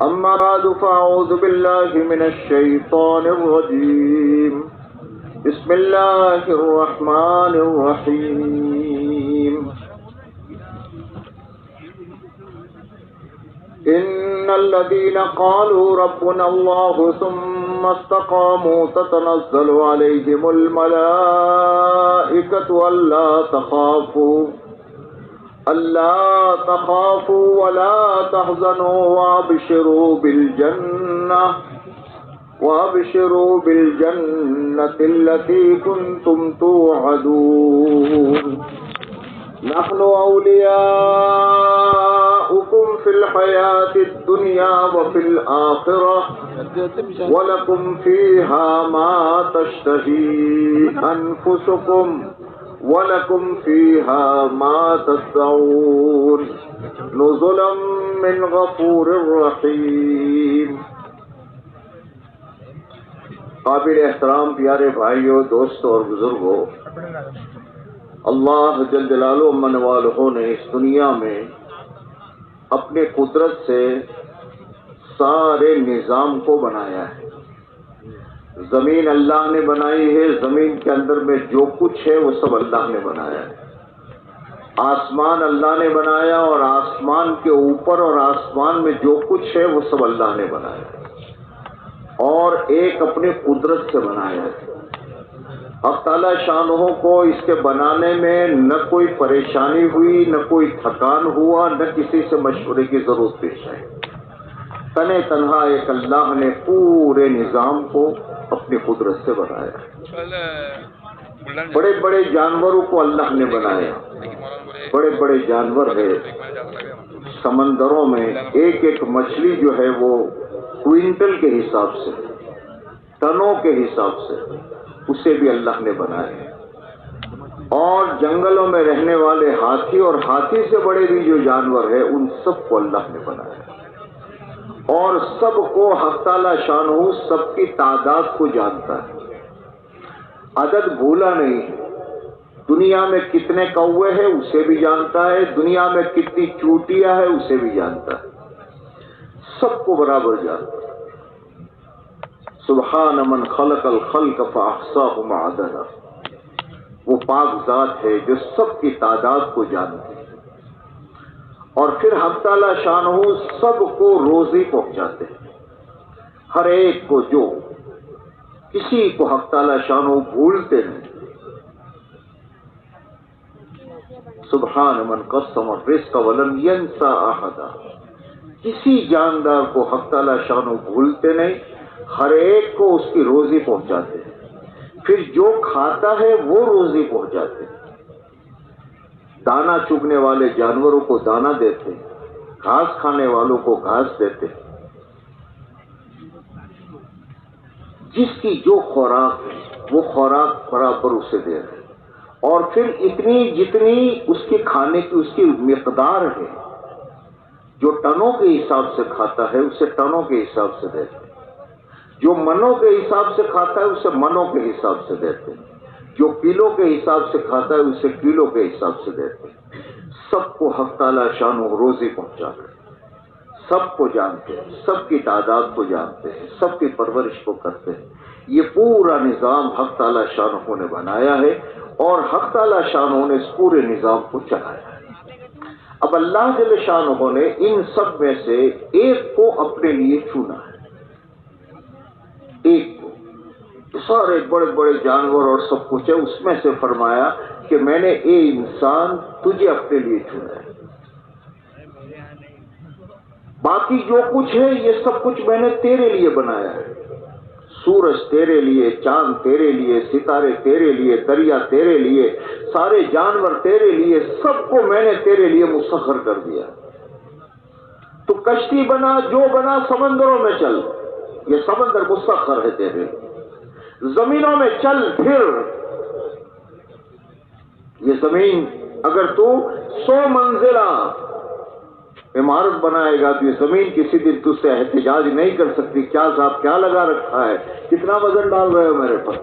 أما بعد فأعوذ بالله من الشيطان الرجيم. بسم الله الرحمن الرحيم. إن الذين قالوا ربنا الله ثم استقاموا تتنزل عليهم الملائكة ألا تخافوا ولا تحزنوا وابشروا بالجنة التي كنتم توعدون. نحن أولياؤكم في الحياة الدنيا وفي الآخرة ولكم فيها ما تشتهي أنفسكم وَلَكُمْ فِيهَا مَا تَدَّعُونَ نُزُلًا مِّنْ غَفُورٍ رَّحِيمٍ. قابل احترام پیارے بھائیوں، دوستوں اور بزرگوں، اللہ جل جلالہ من والہ نے اس دنیا میں اپنے قدرت سے سارے نظام کو بنایا ہے. زمین اللہ نے بنائی ہے، زمین کے اندر میں جو کچھ ہے وہ سب اللہ نے بنایا ہے. آسمان اللہ نے بنایا اور آسمان کے اوپر اور آسمان میں جو کچھ ہے وہ سب اللہ نے بنایا ہے اور ایک اپنے قدرت سے بنایا ہے. اب تعالیٰ شانہ کو اس کے بنانے میں نہ کوئی پریشانی ہوئی، نہ کوئی تھکان ہوا، نہ کسی سے مشورے کی ضرورت پیش آئی. تنے تنہا ایک اللہ نے پورے نظام کو اپنی قدرت سے بنایا. بڑے بڑے جانوروں کو اللہ نے بنایا. بڑے بڑے جانور ہے سمندروں میں، ایک ایک مچھلی جو ہے وہ کوئنٹل کے حساب سے، ٹنوں کے حساب سے اسے بھی اللہ نے بنایا. اور جنگلوں میں رہنے والے ہاتھی اور ہاتھی سے بڑے بھی جو جانور ہے ان سب کو اللہ نے بنایا اور سب کو حق تعالی شانہ سب کی تعداد کو جانتا ہے، عدد بھولا نہیں. دنیا میں کتنے کوے ہیں اسے بھی جانتا ہے، دنیا میں کتنی چوٹیاں ہے اسے بھی جانتا ہے، سب کو برابر جانتا ہے. سبحان من خلق الخلق فاحصاهم عددا. وہ پاک ذات ہے جو سب کی تعداد کو جانتی ہے. اور پھر حق تعالی شانہ سب کو روزی پہنچاتے ہیں، ہر ایک کو. جو کسی کو حق تعالی شانہ بھولتے نہیں. سبحان من قسم الرزق ولم ينسى احدا. کسی جاندار کو حق تعالی شانہ بھولتے نہیں، ہر ایک کو اس کی روزی پہنچاتے ہیں. پھر جو کھاتا ہے وہ روزی پہنچاتے ہیں. دانا چگنے والے جانوروں کو دانا دیتے، گھاس کھانے والوں کو گھاس دیتے. جس کی جو خوراک ہے وہ خوراک برابر اسے دے رہے. اور پھر اتنی جتنی اس کے کھانے کی اس کی مقدار ہے، جو ٹنوں کے حساب سے کھاتا ہے اسے ٹنوں کے حساب سے دیتے، جو منوں کے حساب سے کھاتا ہے اسے منوں کے حساب سے دیتے، جو کلو کے حساب سے کھاتا ہے اسے کلو کے حساب سے دیتے. سب کو حق تعالی شانہ روزی پہنچاتے ہیں، سب کو جانتے ہیں، سب کی تعداد کو جانتے ہیں، سب کی پرورش کو کرتے ہیں. یہ پورا نظام حق تعالی شانہ نے بنایا ہے اور حق تعالی شانہ نے اس پورے نظام کو چلایا ہے. اب اللہ جل شانہ نے ان سب میں سے ایک کو اپنے لیے چنا ہے. ایک کو، سارے بڑے بڑے جانور اور سب کچھ ہے، اس میں سے فرمایا کہ میں نے اے انسان تجھے اپنے لیے چنا ہے. باقی جو کچھ ہے یہ سب کچھ میں نے تیرے لیے بنایا ہے. سورج تیرے لیے، چاند تیرے لیے، ستارے تیرے لیے، دریا تیرے لیے، سارے جانور تیرے لیے، سب کو میں نے تیرے لیے مسخر کر دیا. تو کشتی بنا، جو بنا، سمندروں میں چل، یہ سمندر مسخر ہے تیرے لیے. زمینوں میں چل پھر، یہ زمین اگر تو 100 منزلہ عمارت بنائے گا تو یہ زمین کسی دن تجھ سے احتجاج نہیں کر سکتی. کیا صاحب کیا لگا رکھا ہے، کتنا وزن ڈال رہے ہو میرے پر.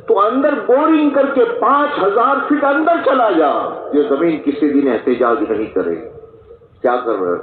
تو اندر بورنگ کر کے 5000 فٹ اندر چلا جا، یہ زمین کسی دن احتجاج نہیں کرے گی. کیا کر رہے ہو؟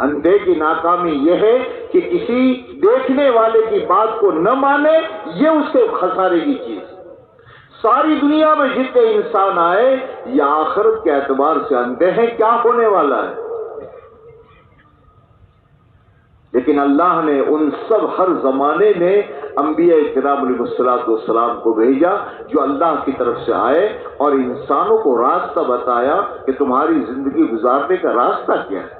اندھے کی ناکامی یہ ہے کہ کسی دیکھنے والے کی بات کو نہ مانے، یہ اس کے خسارے کی چیز۔ ساری دنیا میں جتنے انسان آئے یہ آخرت کے اعتبار سے اندھے ہیں، کیا ہونے والا ہے۔ لیکن اللہ نے ان سب ہر زمانے میں انبیاء کرام علیہ السلام کو بھیجا جو اللہ کی طرف سے آئے اور انسانوں کو راستہ بتایا کہ تمہاری زندگی گزارنے کا راستہ کیا ہے۔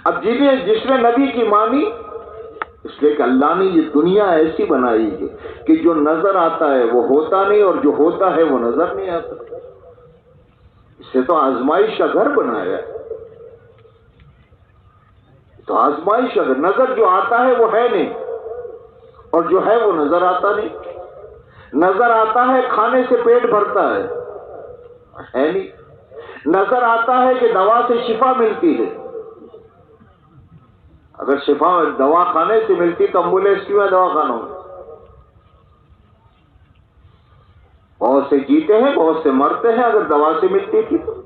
اب جس نے نبی کی مانی، اس لیے کہ اللہ نے یہ دنیا ایسی بنائی ہے کہ جو نظر آتا ہے وہ ہوتا نہیں اور جو ہوتا ہے وہ نظر نہیں آتا۔ اسے تو آزمائش کا گھر بنایا ہے، تو آزمائش اگر نظر جو آتا ہے وہ ہے نہیں اور جو ہے وہ نظر آتا نہیں۔ نظر آتا ہے کھانے سے پیٹ بھرتا ہے نہیں۔ نظر آتا ہے کہ دوا سے شفا ملتی ہے، اگر شفا دوا کھانے سے ملتی تو ایمبولینس کیوں ہے دوا خانوں میں؟ بہت سے جیتے ہیں، بہت سے مرتے ہیں، اگر دوا سے ملتی تھی تو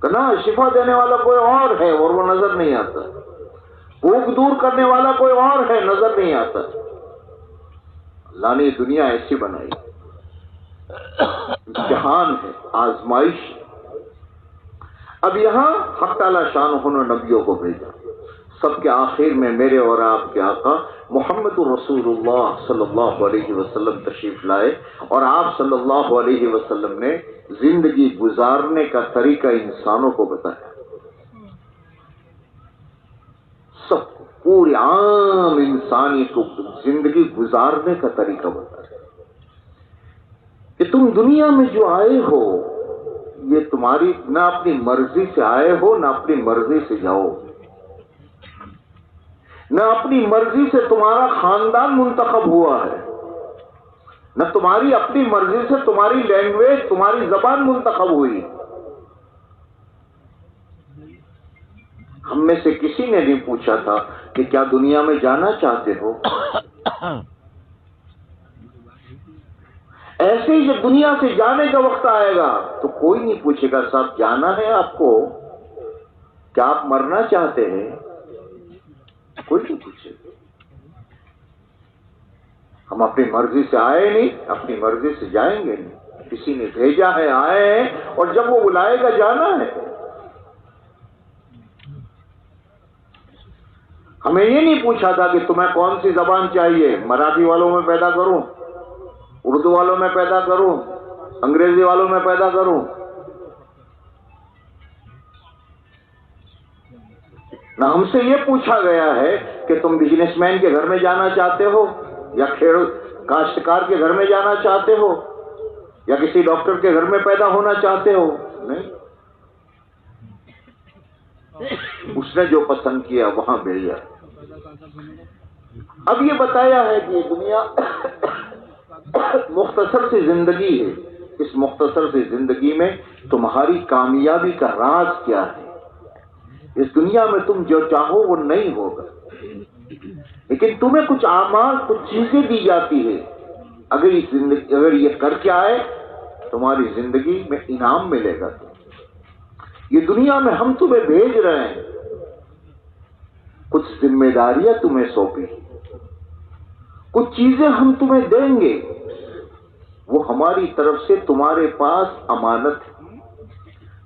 کہنا شفا دینے والا کوئی اور ہے اور وہ نظر نہیں آتا، بھوک دور کرنے والا کوئی اور ہے، نظر نہیں آتا۔ اللہ نے دنیا ایسی بنائی، امتحان ہے، آزمائش۔ اب یہاں حق تعالی شانہ نے نبیوں کو بھیجا، سب کے آخر میں میرے اور آپ کے آقا محمد رسول اللہ صلی اللہ علیہ وسلم تشریف لائے، اور آپ صلی اللہ علیہ وسلم نے زندگی گزارنے کا طریقہ انسانوں کو بتایا، سب کو، پوری عام انسانیت کو زندگی گزارنے کا طریقہ بتایا کہ تم دنیا میں جو آئے ہو یہ تمہاری نہ اپنی مرضی سے آئے ہو نہ اپنی مرضی سے جاؤ، نہ اپنی مرضی سے تمہارا خاندان منتخب ہوا ہے، نہ تمہاری اپنی مرضی سے تمہاری لینگویج، تمہاری زبان منتخب ہوئی۔ ہم میں سے کسی نے نہیں پوچھا تھا کہ کیا دنیا میں جانا چاہتے ہو؟ ایسے ہی جب دنیا سے جانے کا وقت آئے گا تو کوئی نہیں پوچھے گا صاحب جانا ہے آپ کو، کیا آپ مرنا چاہتے ہیں؟ کوئی نہیں پوچھے گا۔ ہم اپنی مرضی سے آئے نہیں، اپنی مرضی سے جائیں گے نہیں، کسی نے بھیجا ہے، آئے ہیں، اور جب وہ بلائے گا جانا ہے۔ ہمیں یہ نہیں پوچھا تھا کہ تمہیں کون سی زبان چاہیے، مراٹھی والوں میں پیدا کروں، اردو والوں میں پیدا کروں، انگریزی والوں میں پیدا کروں، نہ ہم سے یہ پوچھا گیا ہے کہ تم بزنس مین کے گھر میں جانا چاہتے ہو یا کاشتکار کے گھر میں جانا چاہتے ہو یا کسی ڈاکٹر کے گھر میں پیدا ہونا چاہتے ہو، نہیں، اس نے جو پسند کیا وہاں بھیجا۔ اب یہ بتایا ہے کہ یہ دنیا مختصر سی زندگی ہے، اس مختصر سی زندگی میں تمہاری کامیابی کا راز کیا ہے۔ اس دنیا میں تم جو چاہو وہ نہیں ہوگا، لیکن تمہیں کچھ اعمال، کچھ چیزیں دی جاتی ہے، اگر یہ کر کے آئے تمہاری زندگی میں انعام ملے گا۔ یہ دنیا میں ہم تمہیں بھیج رہے ہیں، کچھ ذمہ داریاں تمہیں سونپی، کچھ چیزیں ہم تمہیں دیں گے، وہ ہماری طرف سے تمہارے پاس امانت ہے،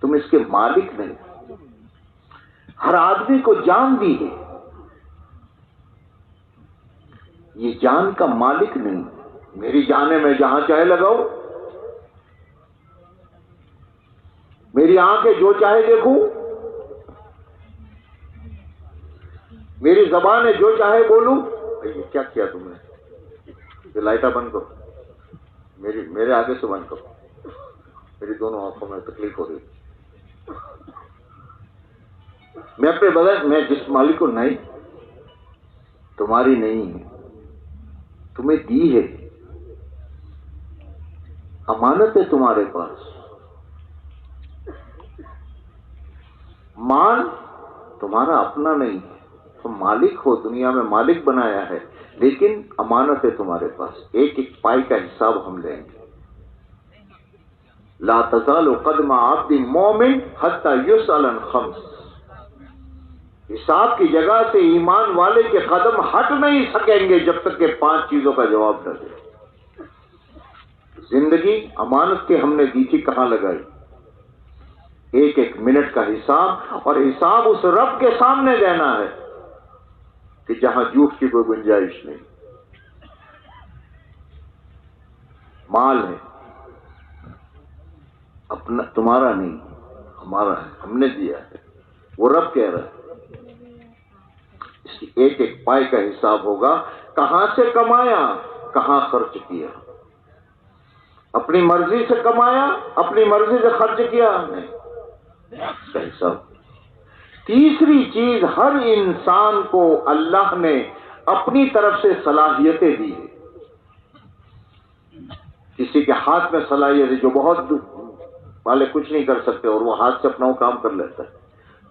تم اس کے مالک نہیں۔ ہر آدمی کو جان دی ہے، یہ جان کا مالک نہیں۔ میری جان ہے، میں جہاں چاہے لگاؤ، میری آنکھیں جو چاہے دیکھوں، میری زبان ہے جو چاہے بولوں۔ یہ کیا کیا تم نے؟ یہ لائٹاں بند کرو، میرے آگے سے بند کرو، میری دونوں آنکھوں میں تکلیف ہو رہی۔ میں اپنے بغیر، میں جس مالک کو نہیں، تمہاری نہیں ہے، تمہیں دی ہے، امانت ہے تمہارے پاس۔ مال تمہارا اپنا نہیں ہے، تم مالک ہو، دنیا میں مالک بنایا ہے، لیکن امانت ہے تمہارے پاس، ایک ایک پائی کا حساب ہم لیں گے۔ لا تزال قدم عبد مومن حتی یسأل عن خمس، حساب کی جگہ سے ایمان والے کے قدم ہٹ نہیں سکیں گے جب تک کہ 5 چیزوں کا جواب نہ دے۔ زندگی امانت کے ہم نے دی تھی، کہاں لگائی؟ ایک ایک منٹ کا حساب، اور حساب اس رب کے سامنے دینا ہے کہ جہاں جھوٹ کی کوئی گنجائش نہیں۔ مال ہے اپنا، تمہارا نہیں، ہمارا ہے، ہم نے دیا ہے، وہ رب کہہ رہا ہے۔ اس کی ایک ایک پائی کا حساب ہوگا، کہاں سے کمایا، کہاں خرچ کیا، اپنی مرضی سے کمایا، اپنی مرضی سے خرچ کیا، نہیں، اس کا حساب۔ تیسری چیز، ہر انسان کو اللہ نے اپنی طرف سے صلاحیتیں دی ہیں۔ کسی کے ہاتھ میں صلاحیت ہے جو بہت والے کچھ نہیں کر سکتے اور وہ ہاتھ سے اپنا وہ کام کر لیتا ہے۔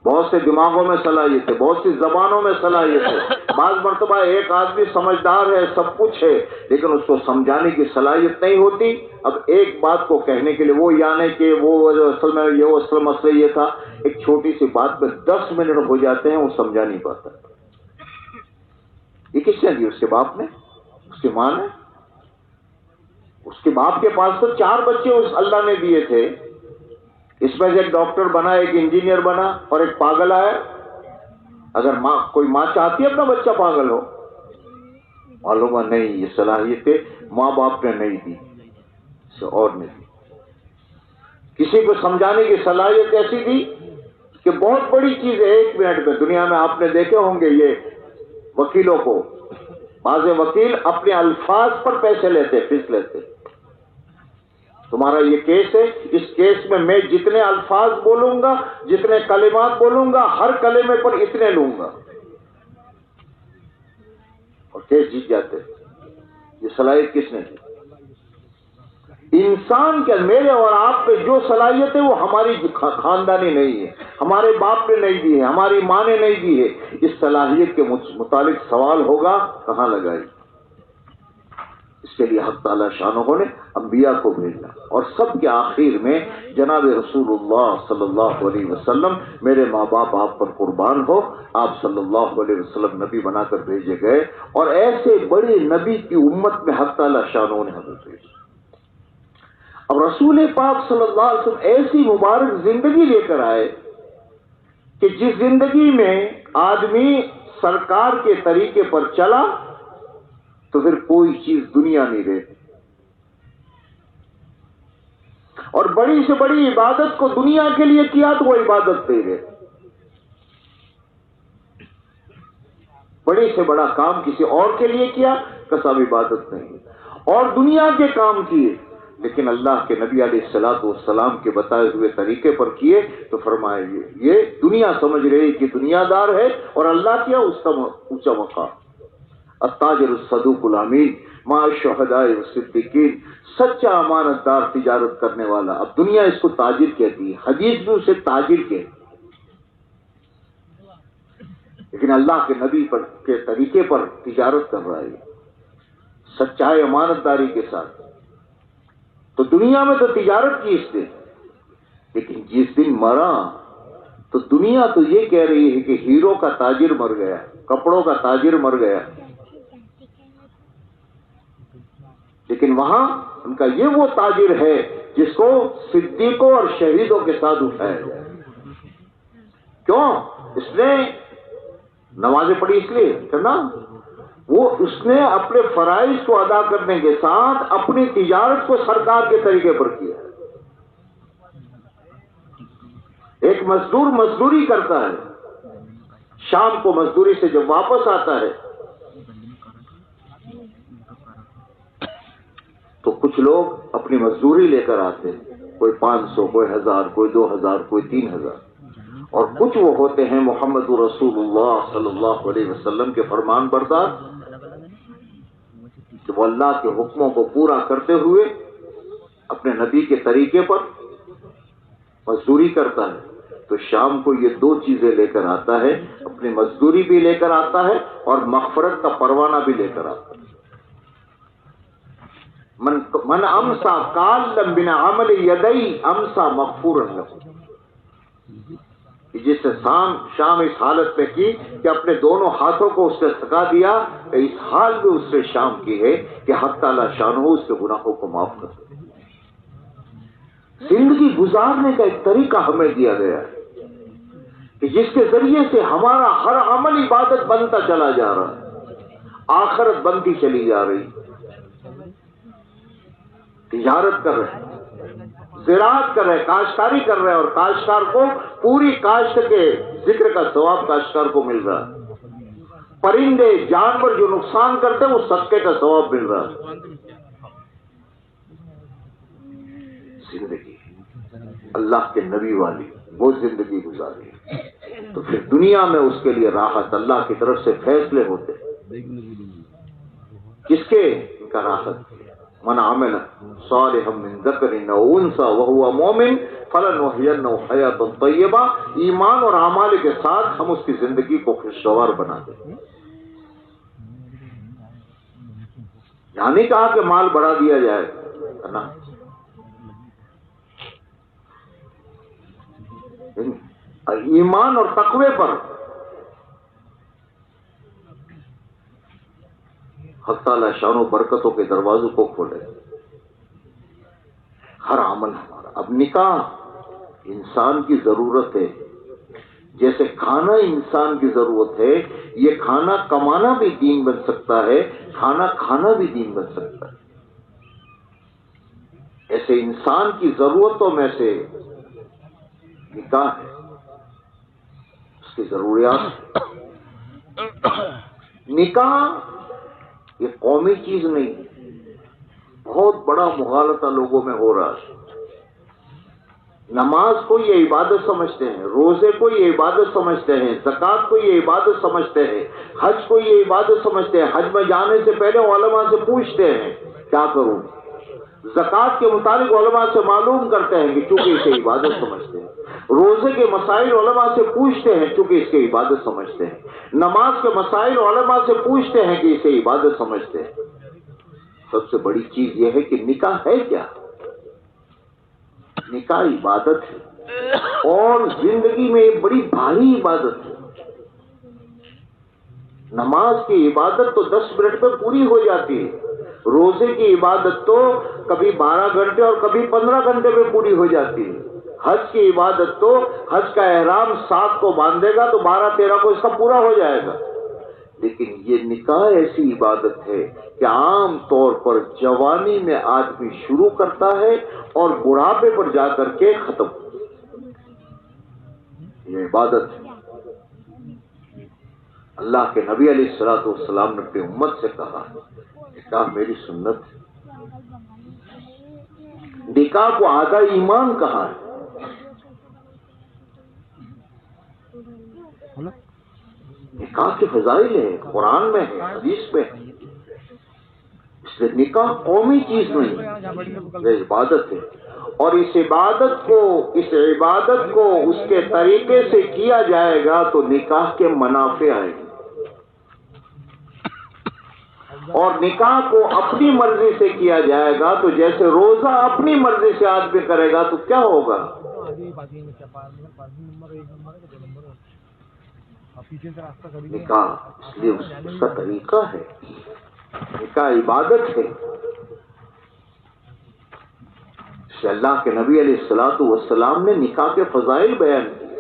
بہت سے دماغوں میں صلاحیت ہے، بہت سی زبانوں میں صلاحیت ہے۔ بعض مرتبہ ایک آدمی سمجھدار ہے، سب کچھ ہے، لیکن اس کو سمجھانے کی صلاحیت نہیں ہوتی۔ اب ایک بات کو کہنے کے لیے وہ یعنی کہ وہ اصل میں یہ اصل مسئلہ یہ تھا، ایک چھوٹی سی بات میں 10 منٹ ہو جاتے ہیں، وہ سمجھا نہیں پاتا۔ یہ کس نے دی؟ اس کے باپ نے، اس کی ماں نے۔ اس کے باپ کے پاس تو 4 بچے اس اللہ نے دیے تھے، اس میں سے ایک ڈاکٹر بنا، ایک انجینئر بنا اور ایک پاگل آیا۔ اگر ماں، کوئی ماں چاہتی ہے اپنا بچہ پاگل ہو؟ معلوم ہے نہیں، یہ صلاحیتیں ماں باپ نے نہیں دی، اسے اور نے دی۔ کسی کو سمجھانے کی صلاحیت ایسی دی کہ بہت بڑی چیز ہے 1 منٹ میں۔ دنیا میں آپ نے دیکھے ہوں گے یہ وکیلوں کو، بعض وکیل اپنے الفاظ پر پیسے لیتے، فیس لیتے۔ تمہارا یہ کیس ہے، اس کیس میں میں جتنے الفاظ بولوں گا، جتنے کلمات بولوں گا، ہر کلمے پر اتنے لوں گا، اور کیس جیت جاتے۔ یہ صلاحیت کس نے دی؟ انسان کے، میرے اور آپ پہ جو صلاحیت ہے وہ ہماری خاندانی نہیں ہے، ہمارے باپ نے نہیں دی ہے، ہماری ماں نے نہیں دی ہے۔ اس صلاحیت کے متعلق سوال ہوگا، کہاں لگائی؟ اس کے لیے حق تعالی شانہ نے انبیاء کو بھیجا، اور سب کے آخر میں جناب رسول اللہ صلی اللہ علیہ وسلم، میرے ماں باپ آپ پر قربان ہو، آپ صلی اللہ علیہ وسلم نبی بنا کر بھیجے گئے، اور ایسے بڑے نبی کی امت میں حق تعالی شانہ نے ہمیں بھیجا۔ اب رسول پاک صلی اللہ علیہ وسلم ایسی مبارک زندگی لے کر آئے کہ جس زندگی میں آدمی سرکار کے طریقے پر چلا تو پھر کوئی چیز دنیا نہیں رہتی، اور بڑی سے بڑی عبادت کو دنیا کے لیے کیا تو وہ عبادت نہیں رہتی۔ بڑے سے بڑا کام کسی اور کے لیے کیا تو سب عبادت نہیں، اور دنیا کے کام کیے لیکن اللہ کے نبی علیہ الصلوۃ والسلام کے بتائے ہوئے طریقے پر کیے تو فرمایا یہ دنیا سمجھ رہی کہ دنیا دار ہے، اور اللہ کیا اس کا اونچا مقام۔ التاجر الصدوق الامین مع الشہداء والصدیقین، سچا امانت دار تجارت کرنے والا۔ اب دنیا اس کو تاجر کہتی ہے، حدیث بھی اسے تاجر کہتی، لیکن اللہ کے نبی پر کے طریقے پر تجارت کر رہا ہے، سچائی امانت داری کے ساتھ۔ تو دنیا میں تو تجارت کی اس نے، لیکن جس دن مرا تو دنیا تو یہ کہہ رہی ہے کہ ہیرو کا تاجر مر گیا، کپڑوں کا تاجر مر گیا، لیکن وہاں ان کا یہ وہ تاجر ہے جس کو صدیقوں اور شہیدوں کے ساتھ اٹھایا جائے۔ کیوں؟ اس نے نمازیں پڑھی اس لیے کرنا، وہ اس نے اپنے فرائض کو ادا کرنے کے ساتھ اپنی تجارت کو سرکار کے طریقے پر کیا۔ ایک مزدور مزدوری کرتا ہے، شام کو مزدوری سے جب واپس آتا ہے تو کچھ لوگ اپنی مزدوری لے کر آتے ہیں، کوئی 500، کوئی 1000، کوئی 2000، کوئی 3000، اور کچھ وہ ہوتے ہیں محمد رسول اللہ صلی اللہ علیہ وسلم کے فرمان بردار، کہ وہ اللہ کے حکموں کو پورا کرتے ہوئے اپنے نبی کے طریقے پر مزدوری کرتا ہے۔ تو شام کو یہ 2 چیزیں لے کر آتا ہے، اپنی مزدوری بھی لے کر آتا ہے اور مغفرت کا پروانہ بھی لے کر آتا ہے۔ من امسا کالم بنا عمل یدئی امسا مغفورا لہ، جس نے شام اس حالت میں کی کہ اپنے دونوں ہاتھوں کو اس نے تھکا دیا، اس حال میں اس نے شام کی ہے کہ حق تعالی شانہ اس کے گناہوں کو معاف کر دے۔ زندگی گزارنے کا ایک طریقہ ہمیں دیا گیا ہے کہ جس کے ذریعے سے ہمارا ہر عمل عبادت بنتا چلا جا رہا ہے، آخرت بنتی چلی جا رہی، تجارت کر رہے، زراعت کر رہے، کاشتکاری کر رہے، اور کاشتکار کو پوری کاشت کے ذکر کا ثواب کاشتکار کو مل رہا ہے، پرندے جانور جو نقصان کرتے وہ صدقے کا ثواب مل رہا ہے۔ زندگی اللہ کے نبی والی وہ زندگی گزاری، تو پھر دنیا میں اس کے لیے راحت، اللہ کی طرف سے فیصلے ہوتے، کس کے؟ ان کا راحت، من عمل صالحا من ذکر او انثى وهو مؤمن فلنحيينه حیاة طیبہ، ایمان اور اعمال کے ساتھ ہم اس کی زندگی کو خوشگوار بنا دیں۔ یہاں نہیں کہا کہ مال بڑھا دیا جائے نا، ایمان اور تقوی پر حق تعالی شان و برکتوں کے دروازوں کو کھولے، ہر عمل ہمارا۔ اب نکاح انسان کی ضرورت ہے، جیسے کھانا انسان کی ضرورت ہے، یہ کھانا کمانا بھی دین بن سکتا ہے، کھانا کھانا بھی دین بن سکتا ہے۔ ایسے انسان کی ضرورتوں میں سے نکاح ہے، اس کی ضروریات۔ نکاح یہ قومی چیز نہیں، بہت بڑا مغالطہ لوگوں میں ہو رہا ہے۔ نماز کو یہ عبادت سمجھتے ہیں، روزے کو یہ عبادت سمجھتے ہیں، زکوٰۃ کو یہ عبادت سمجھتے ہیں، حج کو یہ عبادت سمجھتے ہیں۔ حج میں جانے سے پہلے علماء سے پوچھتے ہیں کیا کروں، زکوٰۃ کے متعلق علماء سے معلوم کرتے ہیں کہ چونکہ اسے عبادت سمجھتے ہیں، روزے کے مسائل علماء سے پوچھتے ہیں چونکہ اس کی عبادت سمجھتے ہیں، نماز کے مسائل علماء سے پوچھتے ہیں کہ اسے عبادت سمجھتے ہیں۔ سب سے بڑی چیز یہ ہے کہ نکاح ہے کیا؟ نکاح عبادت ہے، اور زندگی میں ایک بڑی بھاری عبادت ہے۔ نماز کی عبادت تو 10 منٹ میں پوری ہو جاتی ہے، روزے کی عبادت تو کبھی 12 گھنٹے اور کبھی 15 گھنٹے میں پوری ہو جاتی ہے، حج کی عبادت تو حج کا احرام 7 کو باندھے گا تو 12-13 کو اس کا پورا ہو جائے گا۔ لیکن یہ نکاح ایسی عبادت ہے کہ عام طور پر جوانی میں آدمی شروع کرتا ہے اور بڑھاپے پر جا کر کے ختم ہوتا ہے۔ یہ عبادت ہے۔ اللہ کے نبی علیہ الصلوۃ والسلام نے اپنی امت سے کہا نکاح میری سنت ہے۔ نکاح کو آدھا ایمان کہا ہے۔ نکاح کے فضائل ہیں، قرآن میں ہے، حدیث میں ہے۔ اس لیے نکاح قومی چیز نہیں، یہ عبادت ہے، اور اس عبادت کو اس کے طریقے سے کیا جائے گا تو نکاح کے منافع آئیں گے، اور نکاح کو اپنی مرضی سے کیا جائے گا تو جیسے روزہ اپنی مرضی سے آدمی کرے گا تو کیا ہوگا؟ نکاح اس لیے اس کا طریقہ ہے، نکاح عبادت ہے۔ اس اللہ کے نبی علیہ الصلوۃ والسلام نے نکاح کے فضائل بیان کیے۔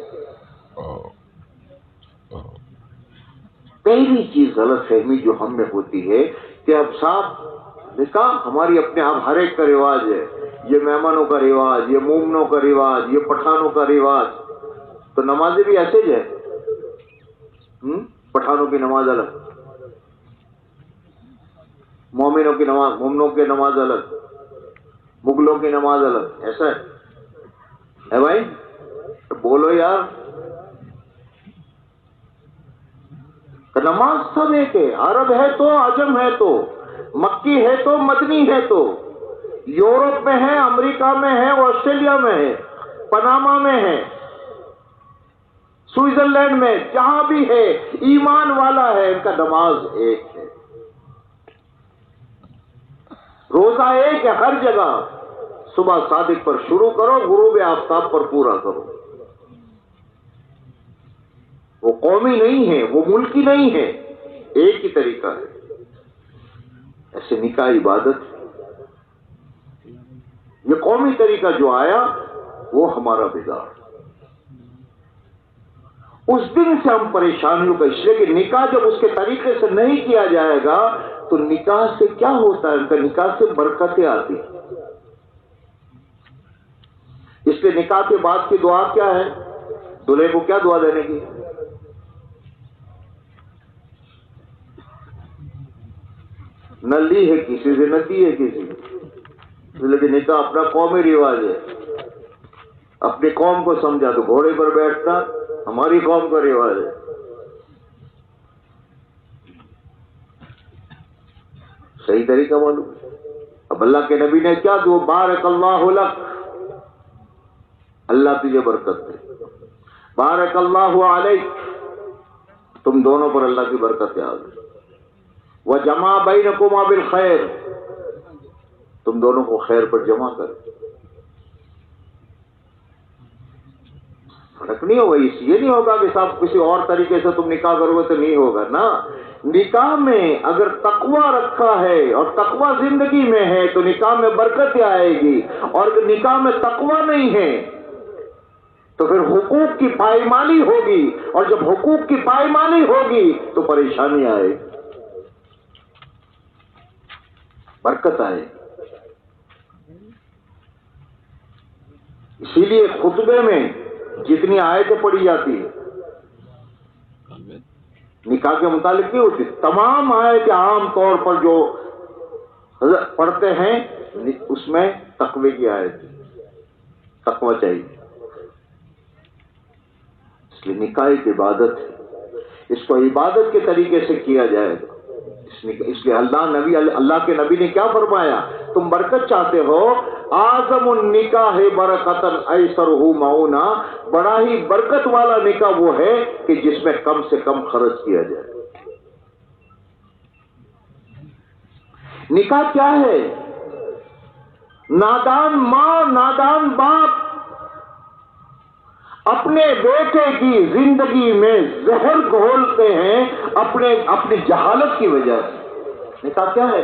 پہلی چیز غلط فہمی جو ہم میں ہوتی ہے کہ اب صاحب نکاح ہماری اپنے آپ ہر ایک کا رواج ہے، یہ مہمانوں کا رواج، یہ مومنوں کا رواج، یہ پٹھانوں کا رواج، تو نمازیں بھی ایسے ہی ہے۔ پٹھانوں کی نماز الگ، مومنوں کی نماز، مومنوں کی نماز الگ، مغلوں کی نماز الگ، ایسا ہے بھائی؟ بولو یار، نماز سب ایک ہے، عرب ہے تو عجم ہے تو مکی ہے تو مدنی ہے تو یورپ میں ہے، امریکہ میں ہے، آسٹریلیا میں ہے، پناما میں ہے، سوئٹزرلینڈ میں، جہاں بھی ہے ایمان والا ہے، ان کا نماز ایک ہے۔ روزہ ایک ہے ہر جگہ، صبح صادق پر شروع کرو، غروب آفتاب پر پورا کرو۔ وہ قومی نہیں ہے، وہ ملکی نہیں ہے، ایک ہی طریقہ ہے۔ ایسے نکاح عبادت، یہ قومی طریقہ جو آیا وہ ہمارا بگاڑ۔ اس دن سے ہم پریشانیوں کا، اس لیے کہ نکاح جب اس کے طریقے سے نہیں کیا جائے گا تو نکاح سے کیا ہوتا ہے؟ ان کا نکاح سے برکتیں آتی۔ اس لیے نکاح کے بعد کی دعا کیا ہے؟ دلہے کو کیا دعا دینے کی؟ نہ لی ہے کسی سے، نہ دی ہے کسی سے، لیکن نکاح اپنا قومی رواج ہے۔ اپنی قوم کو سمجھا تو گھوڑے پر بیٹھنا ہماری قوم کا رواج ہے۔ صحیح طریقہ معلوم۔ اب اللہ کے نبی نے کیا دعا؟ بارک اللہ لک، اللہ تجھے برکت دے، بارک اللہ علیک، تم دونوں پر اللہ کی برکت آ گئی، وجمع بینکما بالخیر، تم دونوں کو خیر پر جمع کر۔ فرق نہیں ہوگا، اس یہ نہیں ہوگا کہ صاحب کسی اور طریقے سے تم نکاح کرو گے تو نہیں ہوگا نا۔ نکاح میں اگر تقوی رکھا ہے اور تقوی زندگی میں ہے تو نکاح میں برکت آئے گی، اور اگر نکاح میں تقوی نہیں ہے تو پھر حقوق کی پائمانی ہوگی، اور جب حقوق کی پائمانی ہوگی تو پریشانی آئے گی، برکت آئے۔ اسی لیے خطبے میں جتنی آیتیں پڑھی جاتی ہیں نکاح کے متعلق نہیں ہوتی، تمام آیتیں عام طور پر جو پڑھتے ہیں اس میں تقوی کی آیت، تقوی چاہیے۔ اس لیے نکاح ایک عبادت ہے، اس کو عبادت کے طریقے سے کیا جائے گا۔ اس لیے اللہ کے نبی نے کیا فرمایا؟ تم برکت چاہتے ہو، اعظم النکاح برکتن ایسرہ معونہ، بڑا ہی برکت والا نکاح وہ ہے کہ جس میں کم سے کم خرچ کیا جائے۔ نکاح کیا ہے؟ نادان ماں، نادان باپ اپنے بیٹے کی زندگی میں زہر گھولتے ہیں اپنی جہالت کی وجہ سے۔ نکاح کیا ہے؟